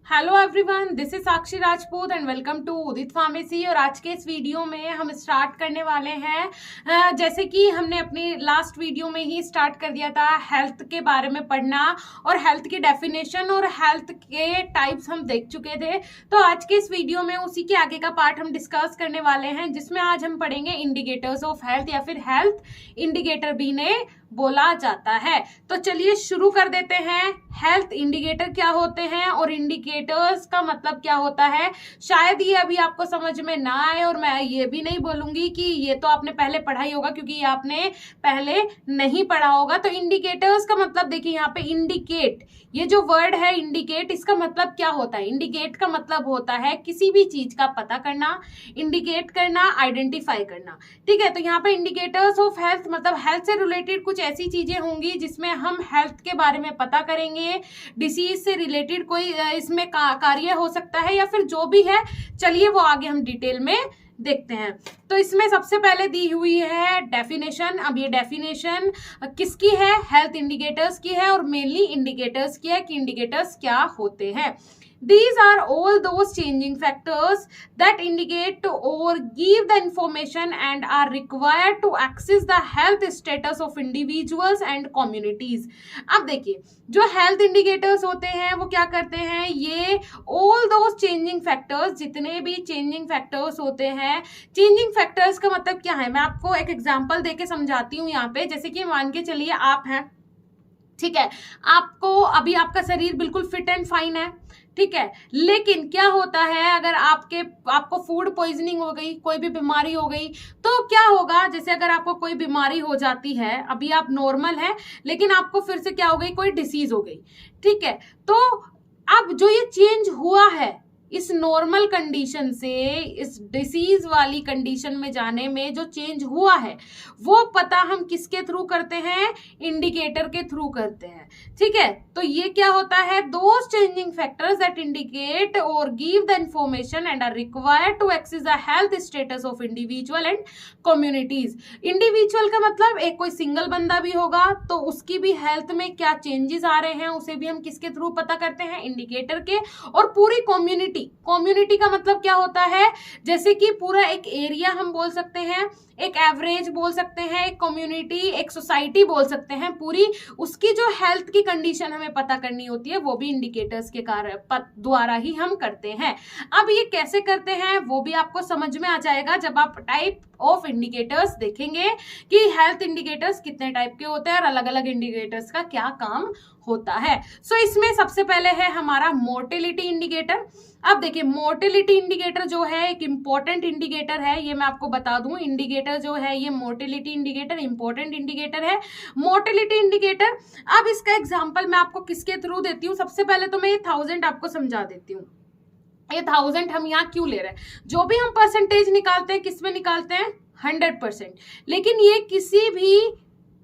Hello everyone, this is Sakshi Rajput and welcome to Udit pharmacy. और आज के इस वीडियो में हम स्टार्ट करने वाले हैं जैसे कि हमने अपनी लास्ट वीडियो में ही स्टार्ट कर दिया था हेल्थ के बारे में पढ़ना और हेल्थ की डेफिनेशन और हेल्थ के टाइप्स हम देख चुके थे। तो आज के इस वीडियो में उसी के आगे का पार्ट हम डिस्कस करने वाले हैं, जिसमें आज हम पढ़ेंगे इंडिकेटर्स ऑफ हेल्थ या फिर हेल्थ इंडिकेटर भी ने बोला जाता है। तो चलिए शुरू कर देते हैं। हेल्थ इंडिकेटर क्या होते हैं और इंडिकेटर्स का मतलब क्या होता है। शायद ये अभी आपको समझ में ना आए और मैं ये भी नहीं बोलूंगी कि ये तो आपने पहले पढ़ा ही होगा, क्योंकि ये आपने पहले नहीं पढ़ा होगा। तो इंडिकेटर्स का मतलब देखिए, यहाँ पे इंडिकेट, ये जो वर्ड है इंडिकेट, इसका मतलब क्या होता है। इंडिकेट का मतलब होता है किसी भी चीज का पता करना, इंडिकेट करना, आइडेंटिफाई करना। ठीक है, तो यहाँ पे इंडिकेटर्स ऑफ हेल्थ मतलब हेल्थ से रिलेटेड कुछ ऐसी चीजें होंगी जिसमें हम हेल्थ के बारे में पता करेंगे। डिसीज से रिलेटेड कोई इसमें कार्य हो सकता है या फिर जो भी है, चलिए वो आगे हम डिटेल में देखते हैं। तो इसमें सबसे पहले दी हुई है डेफिनेशन। अब ये डेफिनेशन किसकी है, हेल्थ इंडिकेटर्स की है और मेनली इंडिकेटर्स की है कि इंडिकेटर्स क्या होते हैं। These are all those changing factors that indicate or give the information and are required to access the health status of individuals and communities। अब देखिए, जो हेल्थ इंडिकेटर्स होते हैं वो क्या करते हैं, ये all those changing factors, जितने भी चेंजिंग फैक्टर्स होते हैं। चेंजिंग फैक्टर्स का मतलब क्या है, मैं आपको एक एग्जांपल देके समझाती हूँ यहाँ पे। जैसे कि मान के चलिए आप हैं, ठीक है, आपको अभी आपका शरीर बिल्कुल फिट एंड फाइन है, ठीक है, लेकिन क्या होता है अगर आपको फूड पॉइजनिंग हो गई, कोई भी बीमारी हो गई, तो क्या होगा। जैसे अगर आपको कोई बीमारी हो जाती है, अभी आप नॉर्मल है लेकिन आपको फिर से क्या हो गई, कोई डिसीज हो गई, ठीक है, तो अब जो ये चेंज हुआ है इस नॉर्मल कंडीशन से इस डिसीज वाली कंडीशन में जाने में जो चेंज हुआ है, वो पता हम किसके थ्रू करते हैं, इंडिकेटर के थ्रू करते हैं। ठीक है, तो ये क्या होता है, those changing factors that indicate और give the information and are required to access the health status of individual and communities. Individual का मतलब एक कोई सिंगल बंदा भी होगा तो उसकी भी हेल्थ में क्या चेंजेस आ रहे हैं, उसे भी हम किसके थ्रू पता करते हैं, इंडिकेटर के। और पूरी कम्युनिटी का मतलब क्या होता है, जैसे कि पूरा एक एरिया हम बोल सकते हैं, एक एवरेज बोल सकते हैं, एक कम्युनिटी, एक सोसाइटी बोल सकते हैं, पूरी उसकी जो हेल्थ की कंडीशन हमें पता करनी होती है, वो भी इंडिकेटर्स के द्वारा ही हम करते हैं। अब ये कैसे करते हैं वो भी आपको समझ में आ जाएगा जब आप टाइप ऑफ इंडिकेटर्स देखेंगे कि हेल्थ इंडिकेटर्स कितने टाइप के होते हैं और अलग अलग इंडिकेटर्स का क्या काम होता है। सो इसमें सबसे पहले है हमारा मोर्टेलिटी इंडिकेटर। अब देखिए, मोर्टेलिटी इंडिकेटर जो है एक इंपॉर्टेंट इंडिकेटर है, ये मैं आपको बता दूं। इंडिकेटर जो है ये मोर्टेलिटी इंडिकेटर इंपॉर्टेंट इंडिकेटर है। मोर्टेलिटी इंडिकेटर, अब इसका एग्जांपल मैं आपको किसके थ्रू देती हूँ। सबसे पहले तो मैं ये 1000 आपको समझा देती हूँ। ये 1000 हम यहाँ क्यों ले रहे हैं, जो भी हम परसेंटेज निकालते हैं किस में निकालते हैं, 100%। लेकिन ये किसी भी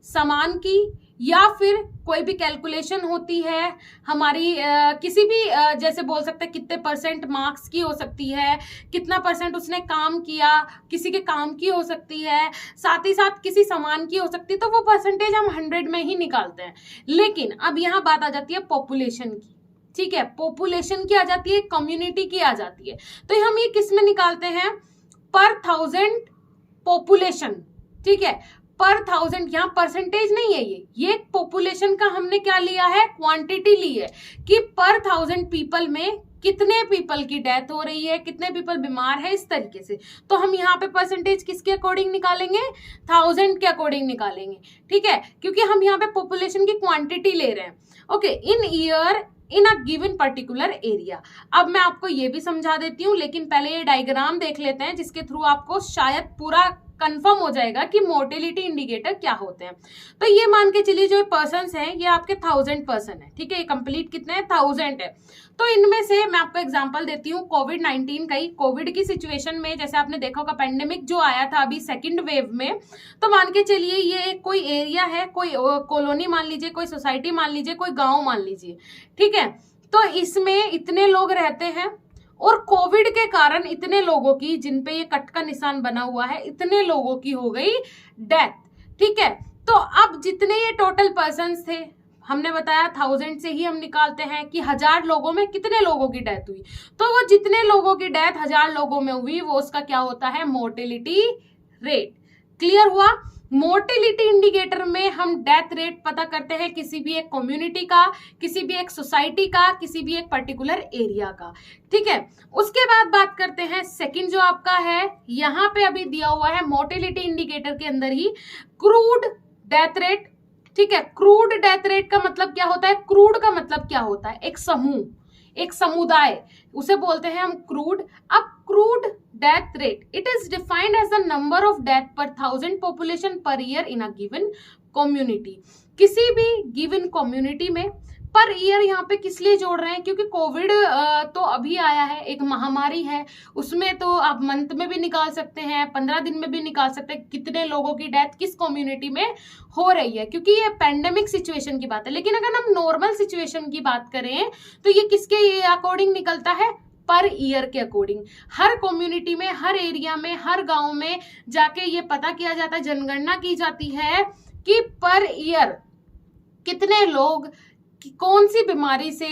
सामान की या फिर कोई भी कैलकुलेशन होती है हमारी, किसी भी जैसे बोल सकते हैं कितने परसेंट मार्क्स की हो सकती है, कितना परसेंट उसने काम किया, किसी के काम की हो सकती है, साथ ही साथ किसी सामान की हो सकती है, तो वो परसेंटेज हम 100 में ही निकालते हैं। लेकिन अब यहाँ बात आ जाती है पॉपुलेशन की, ठीक है, पॉपुलेशन की आ जाती है, कम्युनिटी की आ जाती है। तो हम ये किस में निकालते हैं, पर 1000 पॉपुलेशन, ठीक है, पर 1000। यहाँ परसेंटेज नहीं है, ये पॉपुलेशन का हमने क्या लिया है, क्वांटिटी ली है कि पर 1000 पीपल में कितने पीपल की डेथ हो रही है, कितने पीपल बीमार है, इस तरीके से। तो हम यहाँ पे परसेंटेज किसके अकॉर्डिंग निकालेंगे, 1000 के अकॉर्डिंग निकालेंगे, ठीक है, क्योंकि हम यहाँ पे पॉपुलेशन की क्वांटिटी ले रहे हैं। Okay, in year in a given particular area. अब मैं आपको ये भी समझा देती हूँ, लेकिन पहले ये डायग्राम देख लेते हैं जिसके थ्रू आपको शायद पूरा कंफर्म हो जाएगा कि मोर्टेलिटी इंडिकेटर क्या होते हैं। तो ये मान के चलिए जो पर्सन्स हैं ये आपके 1000 पर्सन है, ठीक है, ये कंप्लीट कितने हैं, 1000 है। तो इनमें से मैं आपको एग्जांपल देती हूँ कोविड-19 का ही। कोविड की सिचुएशन में जैसे आपने देखा होगा पेंडेमिक जो आया था अभी सेकंड वेव में, तो मान के चलिए ये कोई एरिया है, कोई कॉलोनी मान लीजिए, कोई सोसाइटी मान लीजिए, कोई गाँव मान लीजिए, ठीक है। तो इसमें इतने लोग रहते हैं और कोविड के कारण इतने लोगों की, जिन पे ये कट का निशान बना हुआ है, इतने लोगों की हो गई डेथ, ठीक है। तो अब जितने ये टोटल पर्सन्स थे हमने बताया 1000 से ही हम निकालते हैं कि 1000 लोगों में कितने लोगों की डेथ हुई, तो वो जितने लोगों की डेथ 1000 लोगों में हुई वो उसका क्या होता है, मोर्टेलिटी रेट। क्लियर हुआ। मोर्टेलिटी इंडिकेटर में हम डेथ रेट पता करते हैं किसी भी एक कम्युनिटी का, किसी भी एक सोसाइटी का, किसी भी एक पर्टिकुलर एरिया का। ठीक है, उसके बाद बात करते हैं सेकंड जो आपका है, यहाँ पे अभी दिया हुआ है मोर्टेलिटी इंडिकेटर के अंदर ही क्रूड डेथ रेट। ठीक है, क्रूड डेथ रेट का मतलब क्या होता है, क्रूड का मतलब क्या होता है, एक समूह, एक समुदाय, उसे बोलते हैं हम क्रूड। अब crude death rate, it is defined as the number of death per 1000 population per year in a given community. किसी भी गिवन कम्युनिटी में पर ईयर यहाँ पे किस लिए जोड़ रहे हैं, क्योंकि कोविड तो अभी आया है, एक महामारी है, उसमें तो आप मंथ में भी निकाल सकते हैं, 15 दिन में भी निकाल सकते हैं कितने लोगों की डेथ किस कम्युनिटी में हो रही है, क्योंकि ये पैंडेमिक सिचुएशन की बात है। लेकिन अगर हम नॉर्मल सिचुएशन की बात करें तो ये किसके अकॉर्डिंग निकलता है, पर ईयर के अकॉर्डिंग। हर कम्युनिटी में, हर एरिया में, हर गांव में जाके ये पता किया जाता है, जनगणना की जाती है कि पर ईयर कितने लोग कौन सी बीमारी से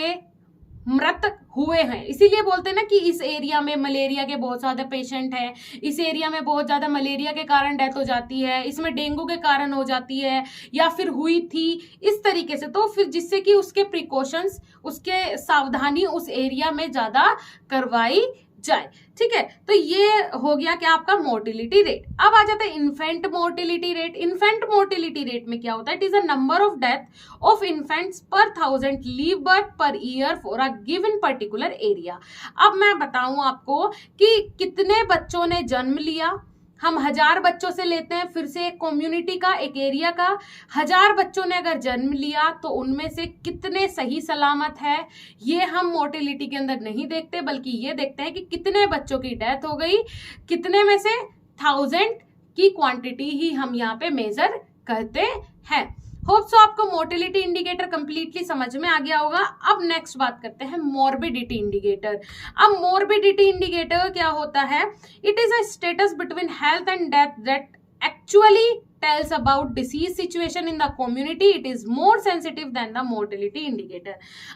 मृत हुए हैं। इसीलिए बोलते हैं ना कि इस एरिया में मलेरिया के बहुत ज्यादा पेशेंट हैं, इस एरिया में बहुत ज्यादा मलेरिया के कारण डेथ हो जाती है, इसमें डेंगू के कारण हो जाती है या फिर हुई थी, इस तरीके से। तो फिर जिससे कि उसके प्रिकॉशंस, उसके सावधानी उस एरिया में ज्यादा करवाई जाए। ठीक है, तो ये हो गया क्या आपका मोर्टिलिटी रेट। अब आ जाता है infant mortality rate. Infant mortality rate में क्या होता है, it is a number of death of infants पर 1000 leave birth per year for a given particular area. अब मैं बताऊं आपको कि कितने बच्चों ने जन्म लिया, हम 1000 बच्चों से लेते हैं, फिर से एक कम्युनिटी का, एक एरिया का 1000 बच्चों ने अगर जन्म लिया तो उनमें से कितने सही सलामत है, ये हम मोर्टेलिटी के अंदर नहीं देखते, बल्कि ये देखते हैं कि कितने बच्चों की डेथ हो गई, कितने में से 1000 की क्वांटिटी ही हम यहाँ पे मेजर करते हैं। होप सो आपको मोर्टेलिटी इंडिकेटर कंप्लीटली समझ में आ गया होगा। अब नेक्स्ट बात करते हैं मॉर्बिडिटी इंडिकेटर। अब मॉर्बिडिटी इंडिकेटर क्या होता है, it is a status between health and death that actually tells about disease situation in the community. It is more sensitive than the mortality indicator.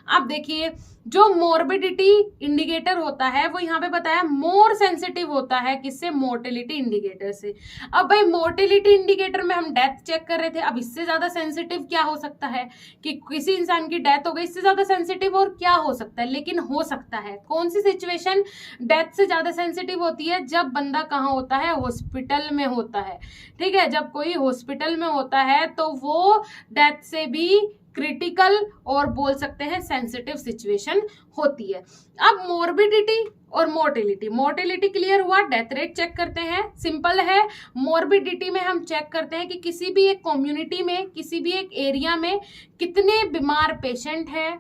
अब देखिए जो मोर्बिडिटी इंडिकेटर होता है वो यहाँ पे बताया मोर सेंसिटिव होता है किससे, मोर्टेलिटी इंडिकेटर से। अब भाई मोर्टेलिटी इंडिकेटर में हम डेथ चेक कर रहे थे, अब इससे ज्यादा सेंसिटिव क्या हो सकता है कि किसी इंसान की डेथ हो गई, इससे ज्यादा सेंसिटिव और क्या हो सकता है। लेकिन हो सकता है कौन सी सिचुएशन डेथ से ज्यादा सेंसिटिव होती है, जब बंदा कहाँ होता है, हॉस्पिटल में होता है। ठीक है, जब कोई हॉस्पिटल में होता है तो वो डेथ से भी क्रिटिकल और बोल सकते हैं सेंसिटिव सिचुएशन होती है। अब मोर्बिडिटी और मोर्टेलिटी, मोर्टेलिटी क्लियर हुआ, डेथ रेट चेक करते हैं, सिंपल है। मोर्बिडिटी में हम चेक करते हैं कि किसी भी एक कम्युनिटी में, किसी भी एक एरिया में कितने बीमार पेशेंट हैं,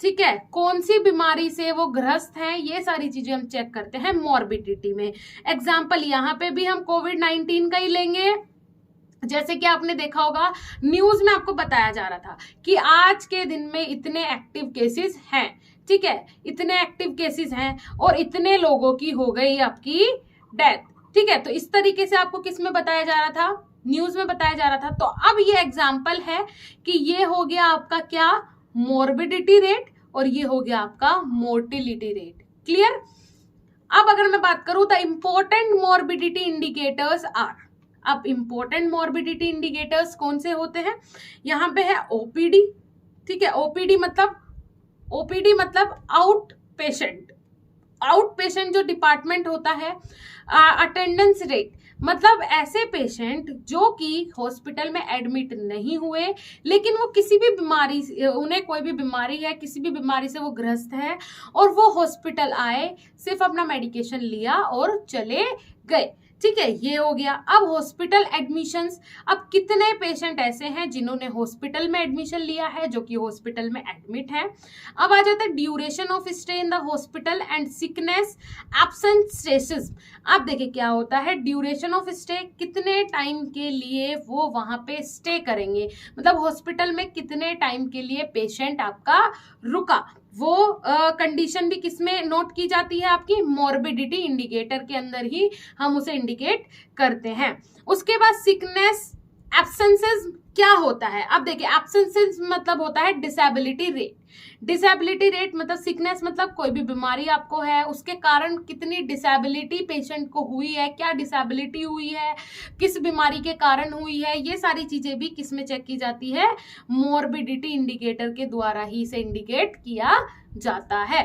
ठीक है, कौन सी बीमारी से वो ग्रस्त हैं, ये सारी चीजें हम चेक करते हैं मॉर्बिडिटी में। एग्जाम्पल यहाँ पे भी हम कोविड-19 का ही लेंगे। जैसे कि आपने देखा होगा न्यूज में आपको बताया जा रहा था कि आज के दिन में इतने एक्टिव केसेस हैं, ठीक है, इतने एक्टिव केसेस हैं और इतने लोगों की हो गई आपकी डेथ। ठीक है, तो इस तरीके से आपको किस में बताया जा रहा था, न्यूज में बताया जा रहा था। तो अब ये एग्जाम्पल है कि ये हो गया आपका क्या, मोर्बिडिटी रेट, और ये हो गया आपका मोर्टिलिटी रेट। क्लियर। अब अगर मैं बात करूं the important morbidity indicators are, अब इंपॉर्टेंट मोर्बिडिटी इंडिकेटर्स कौन से होते हैं, यहाँ पे है ओपीडी। ठीक है, ओपीडी मतलब आउट पेशेंट, आउट पेशेंट जो डिपार्टमेंट होता है। अटेंडेंस रेट मतलब ऐसे पेशेंट जो कि हॉस्पिटल में एडमिट नहीं हुए लेकिन वो किसी भी बीमारी, उन्हें कोई भी बीमारी है, किसी भी बीमारी से वो ग्रस्त है और वो हॉस्पिटल आए, सिर्फ अपना मेडिकेशन लिया और चले गए। ठीक है, ये हो गया। अब हॉस्पिटल एडमिशंस, अब कितने पेशेंट ऐसे हैं जिन्होंने हॉस्पिटल में एडमिशन लिया है, जो कि हॉस्पिटल में एडमिट है। अब आ जाता है duration of stay in the hospital and sickness absenteeism. अब देखिए क्या होता है ड्यूरेशन ऑफ स्टे, कितने टाइम के लिए वो वहां पे स्टे करेंगे, मतलब हॉस्पिटल में कितने टाइम के लिए पेशेंट आपका रुका, वो कंडीशन भी किसमें नोट की जाती है, आपकी मॉर्बिडिटी इंडिकेटर के अंदर ही हम उसे इंडिकेट करते हैं। उसके बाद सिकनेस एब्सेंसेस क्या होता है? अब देखिए, एब्सेंसेस मतलब होता है डिसेबिलिटी रेट। डिसेबिलिटी रेट मतलब सिकनेस, मतलब कोई भी बीमारी आपको है उसके कारण कितनी डिसेबिलिटी पेशेंट को हुई है, क्या डिसेबिलिटी हुई है, किस बीमारी के कारण हुई है, ये सारी चीजें भी किस में चेक की जाती है? मोर्बिडिटी इंडिकेटर के द्वारा ही से इंडिकेट किया जाता है।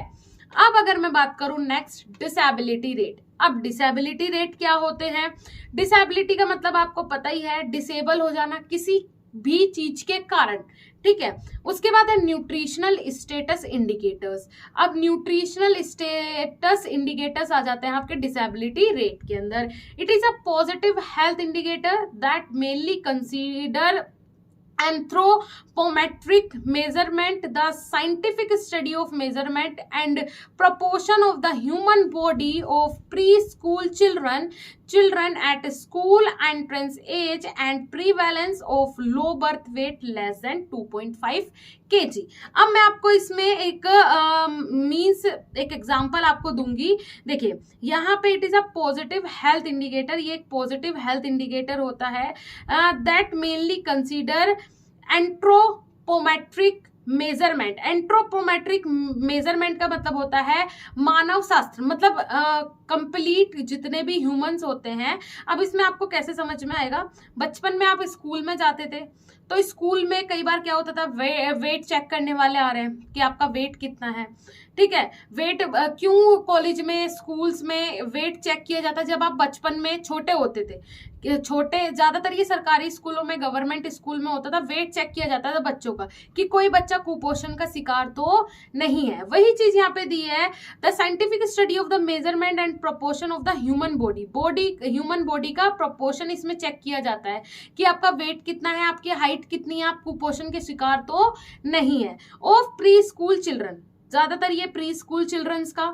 अब अगर मैं बात करूं नेक्स्ट, डिसेबिलिटी रेट। अब डिसेबिलिटी रेट क्या होते हैं? डिसेबिलिटी का मतलब आपको पता ही है, डिसेबल हो जाना किसी भी चीज के कारण, ठीक है। उसके बाद है न्यूट्रिशनल स्टेटस इंडिकेटर्स। अब न्यूट्रिशनल स्टेटस इंडिकेटर्स आ जाते हैं आपके डिसेबिलिटी रेट के अंदर। It is a positive health indicator that mainly consider anthropometric measurement, the scientific study of measurement and proportion of the human body of preschool children at school entrance age and prevalence of low birth weight less than 2.5 kg। अब मैं आपको इसमें एक एक example आपको दूंगी। देखिए यहाँ पे it is a positive health indicator, ये एक पॉजिटिव हेल्थ इंडिकेटर होता है that mainly consider anthropometric measurement. Anthropometric measurement का मतलब होता है मानव शास्त्र, मतलब कंप्लीट जितने भी ह्यूमंस होते हैं। अब इसमें आपको कैसे समझ में आएगा? बचपन में आप स्कूल में जाते थे तो स्कूल में कई बार क्या होता था, वेट चेक करने वाले आ रहे हैं कि आपका वेट कितना है, ठीक है। वेट क्यों कॉलेज में स्कूल्स में वेट चेक किया जाता है? जब आप बचपन में छोटे होते थे, छोटे, ज्यादातर ये सरकारी स्कूलों में, गवर्नमेंट स्कूल में होता था, वेट चेक किया जाता था बच्चों का कि कोई बच्चा कुपोषण का शिकार तो नहीं है। वही चीज यहाँ पे दी है, the scientific study of the measurement and proportion of the human body human body का प्रोपोर्शन इसमें चेक किया जाता है कि आपका वेट कितना है, आपकी हाइट कितनी है, आप कुपोषण के शिकार तो नहीं है। ऑफ प्री स्कूल चिल्ड्रन, ज्यादातर ये प्री स्कूल चिल्ड्रंस का,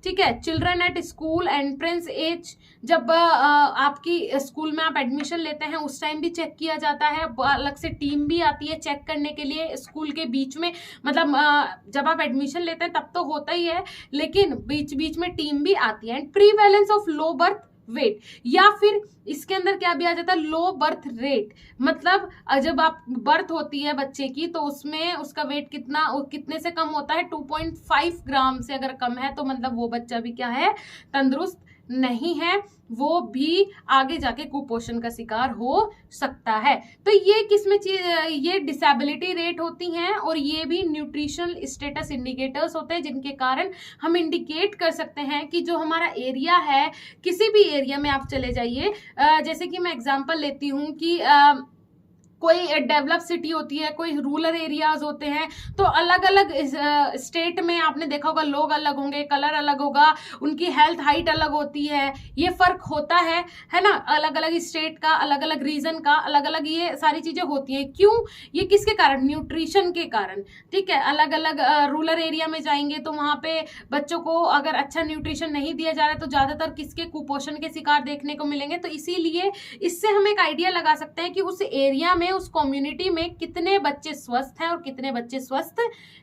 ठीक है। Children at school entrance age, जब आपकी स्कूल में आप एडमिशन लेते हैं उस टाइम भी चेक किया जाता है। अलग से टीम भी आती है चेक करने के लिए स्कूल के बीच में, मतलब जब आप एडमिशन लेते हैं तब तो होता ही है, लेकिन बीच बीच में टीम भी आती है। And prevalence of low birth weight, या फिर इसके अंदर क्या भी आ जाता है, लो बर्थ रेट, मतलब जब आप बर्थ होती है बच्चे की तो उसमें उसका वेट कितने से कम होता है, 2.5 ग्राम से अगर कम है तो मतलब वो बच्चा भी क्या है, तंदुरुस्त नहीं है, वो भी आगे जाके कुपोषण का शिकार हो सकता है। तो ये किसमें ये डिसेबिलिटी रेट होती हैं और ये भी न्यूट्रिशनल स्टेटस इंडिकेटर्स होते हैं जिनके कारण हम इंडिकेट कर सकते हैं कि जो हमारा एरिया है, किसी भी एरिया में आप चले जाइए, जैसे कि मैं एग्जांपल लेती हूँ कि कोई डेवलप सिटी होती है, कोई रूरल एरियाज होते हैं, तो अलग अलग स्टेट में आपने देखा होगा लोग अलग होंगे, कलर अलग होगा, उनकी हेल्थ हाइट अलग होती है, ये फर्क होता है ना। अलग अलग स्टेट का, अलग अलग रीजन का अलग अलग ये सारी चीजें होती हैं। क्यों? ये किसके कारण? न्यूट्रिशन के कारण, ठीक है। अलग अलग रूरल एरिया में जाएंगे तो वहां पे बच्चों को अगर अच्छा न्यूट्रिशन नहीं दिया जा रहा है तो ज्यादातर किसके कुपोषण के शिकार देखने को मिलेंगे। तो इसीलिए इससे हम एक आइडिया लगा सकते हैं कि उस एरिया में, उस कम्युनिटी में कितने बच्चे स्वस्थ हैं और कितने बच्चे स्वस्थ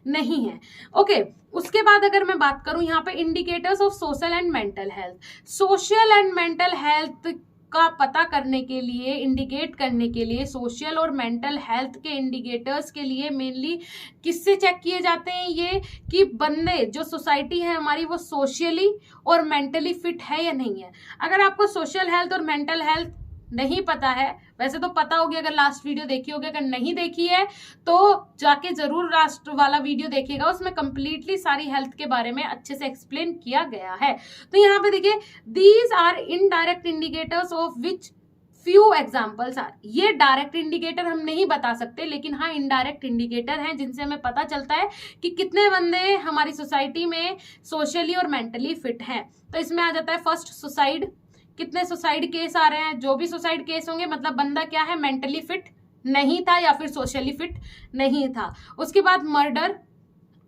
नहीं हैं। ओके, उसके बाद अगर मैं बात करूं यहाँ पे indicators of social and mental health. Social and mental health का पता करने के लिए, इंडिकेट करने के लिए, सोशल और मेंटल हेल्थ के इंडिकेटर्स के लिए मेनली किससे चेक किए जाते हैं ये, कि बंदे, जो सोसाइटी है हमारी, वो सोशली और मेंटली फिट है या नहीं है। अगर आपको सोशल हेल्थ और मेंटल हेल्थ नहीं पता है, वैसे तो पता होगी अगर लास्ट वीडियो देखी होगी, अगर नहीं देखी है तो जाके जरूर लास्ट वाला वीडियो देखिएगा, उसमें कंप्लीटली सारी हेल्थ के बारे में अच्छे से एक्सप्लेन किया गया है। तो यहाँ पे देखिए, these are indirect indicators of which few examples are. ये डायरेक्ट इंडिकेटर हम नहीं बता सकते, लेकिन हाँ इनडायरेक्ट इंडिकेटर हैं जिनसे हमें पता चलता है कि कितने बंदे हमारी सोसाइटी में सोशली और मेंटली फिट हैं। तो इसमें आ जाता है फर्स्ट, सुसाइड। कितने सुसाइड केस आ रहे हैं? जो भी सुसाइड केस होंगे मतलब बंदा क्या है, मेंटली फिट नहीं था या फिर सोशली फिट नहीं था। उसके बाद murder,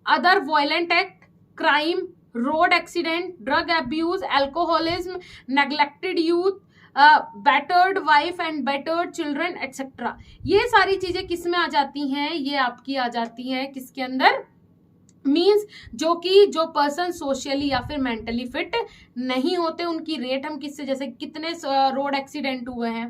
other violent act, crime, road accident, drug abuse, alcoholism, neglected youth, battered wife and battered children etcetera. ये सारी चीजें किस में आ जाती हैं? ये आपकी आ जाती हैं किसके अंदर? मीन्स जो पर्सन सोशली या फिर मेंटली फिट नहीं होते, उनकी रेट हम किससे, जैसे कितने रोड एक्सीडेंट हुए हैं,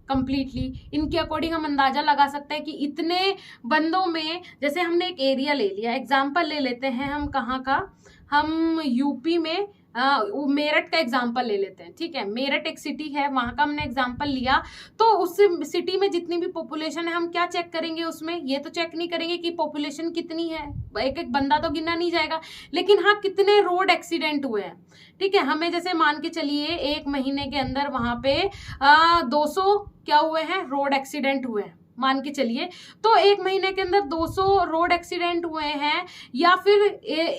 कंप्लीटली। इनके अकॉर्डिंग हम अंदाजा लगा सकते हैं कि इतने बंदों में, जैसे हमने एक एरिया ले लिया, एग्जाम्पल ले लेते हैं हम कहाँ का, हम यूपी में मेरठ का एग्जाम्पल ले लेते हैं, ठीक है। मेरठ एक सिटी है, वहां का हमने एग्जाम्पल लिया, तो उस सिटी में जितनी भी पॉपुलेशन है हम क्या चेक करेंगे उसमें, ये तो चेक नहीं करेंगे कि पॉपुलेशन कितनी है, एक एक बंदा तो गिना नहीं जाएगा, लेकिन हाँ कितने रोड एक्सीडेंट हुए हैं, ठीक है। हमें जैसे मान के चलिए 1 महीने के अंदर वहां पे 200 क्या हुए हैं, रोड एक्सीडेंट हुए हैं, मान के चलिए। तो 1 महीने के अंदर 200 रोड एक्सीडेंट हुए हैं, या फिर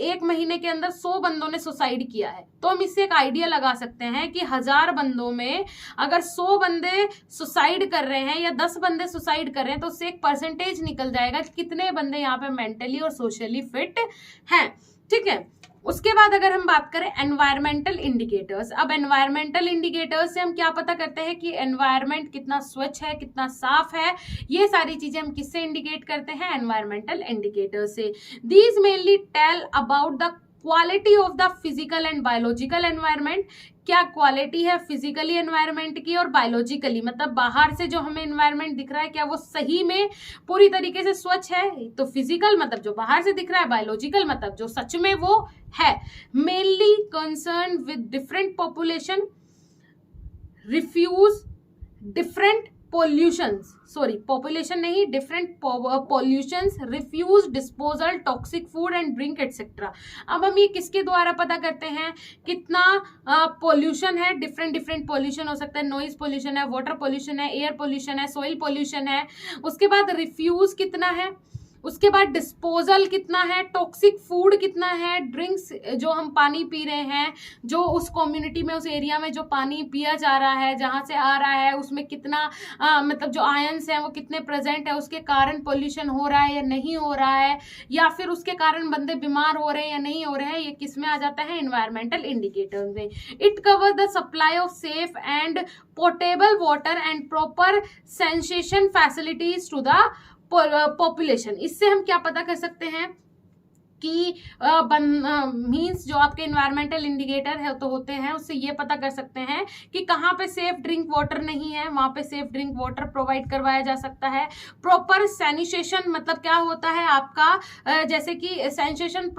1 महीने के अंदर 100 बंदों ने सुसाइड किया है, तो हम इससे एक आइडिया लगा सकते हैं कि 1000 बंदों में अगर 100 बंदे सुसाइड कर रहे हैं या 10 बंदे सुसाइड कर रहे हैं, तो उससे एक परसेंटेज निकल जाएगा कि कितने बंदे यहाँ पे मेंटली और सोशली फिट हैं, ठीक है। उसके बाद अगर हम बात करें एनवायरमेंटल इंडिकेटर्स, अब एनवायरमेंटल इंडिकेटर्स से हम क्या पता करते हैं कि एनवायरमेंट कितना स्वच्छ है, कितना साफ है, ये सारी चीजें हम किससे इंडिकेट करते हैं, एनवायरमेंटल इंडिकेटर्स से। These mainly tell about the quality of the physical and biological environment, क्या क्वालिटी है फिजिकली एनवायरनमेंट की और बायोलॉजिकली, मतलब बाहर से जो हमें एनवायरनमेंट दिख रहा है क्या वो सही में पूरी तरीके से स्वच्छ है, तो फिजिकल मतलब जो बाहर से दिख रहा है, बायोलॉजिकल मतलब जो सच में वो है। Mainly concern with different population, refuse different pollutions, sorry population नहीं, different pollutions, refuse disposal, toxic food and drink etcetera. अब हम ये किसके द्वारा पता करते हैं, कितना पॉल्यूशन है, डिफरेंट पॉल्यूशन हो सकता है, नॉइज पॉल्यूशन है, वाटर पॉल्यूशन है, एयर पॉल्यूशन है, सॉइल पॉल्यूशन है, उसके बाद रिफ्यूज कितना है, उसके बाद डिस्पोजल कितना है, टॉक्सिक फूड कितना है, ड्रिंक्स जो हम पानी पी रहे हैं, जो उस कम्युनिटी में उस एरिया में जो पानी पिया जा रहा है, जहां से आ रहा है उसमें कितना मतलब जो आयंस हैं वो कितने प्रेजेंट है, उसके कारण पोल्यूशन हो रहा है या नहीं हो रहा है, या फिर उसके कारण बंदे बीमार हो रहे हैं या नहीं हो रहे हैं, ये किस में आ जाता है, एनवायरमेंटल इंडिकेटर में। It cover the supply of safe and portable water and proper sanitation facilities to the population. इससे हम क्या पता कर सकते हैं कि मीन्स जो आपके एनवायरमेंटल इंडिकेटर है तो होते हैं, उससे ये पता कर सकते हैं कि कहाँ पे सेफ ड्रिंक वाटर नहीं है, वहां पे सेफ ड्रिंक वाटर प्रोवाइड करवाया जा सकता है। प्रॉपर सैनिटेशन मतलब क्या होता है आपका, जैसे कि सैनिटेशन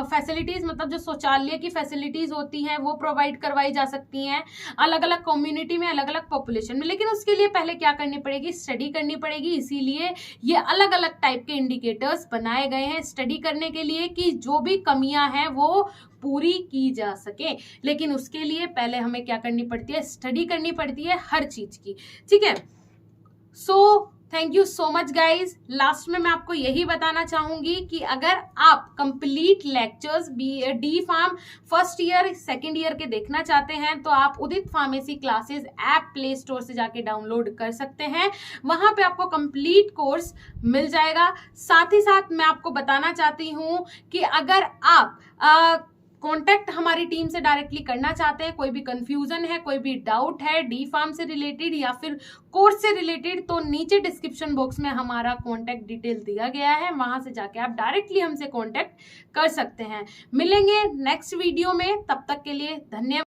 फैसिलिटीज मतलब जो शौचालय की फैसिलिटीज होती हैं वो प्रोवाइड करवाई जा सकती हैं अलग अलग कम्युनिटी में, अलग अलग पॉपुलेशन में। लेकिन उसके लिए पहले क्या करनी पड़ेगी, स्टडी करनी पड़ेगी, इसीलिए ये अलग अलग टाइप के इंडिकेटर्स बनाए गए हैं स्टडी करने के लिए कि जो भी कमियां हैं वो पूरी की जा सके। लेकिन उसके लिए पहले हमें क्या करनी पड़ती है, स्टडी करनी पड़ती है हर चीज की, ठीक है। So thank you so much guys. Last में मैं आपको यही बताना चाहूंगी कि अगर आप complete lectures D pharm first year second year के देखना चाहते हैं तो आप Udit pharmacy classes app play store से जाके डाउनलोड कर सकते हैं, वहां पे आपको कंप्लीट कोर्स मिल जाएगा। साथ ही साथ मैं आपको बताना चाहती हूँ कि अगर आप कॉन्टैक्ट हमारी टीम से डायरेक्टली करना चाहते हैं, कोई भी कंफ्यूजन है, कोई भी डाउट है डी फार्म से रिलेटेड या फिर कोर्स से रिलेटेड, तो नीचे डिस्क्रिप्शन बॉक्स में हमारा कॉन्टैक्ट डिटेल दिया गया है, वहां से जाके आप डायरेक्टली हमसे कॉन्टैक्ट कर सकते हैं। मिलेंगे नेक्स्ट वीडियो में, तब तक के लिए धन्यवाद।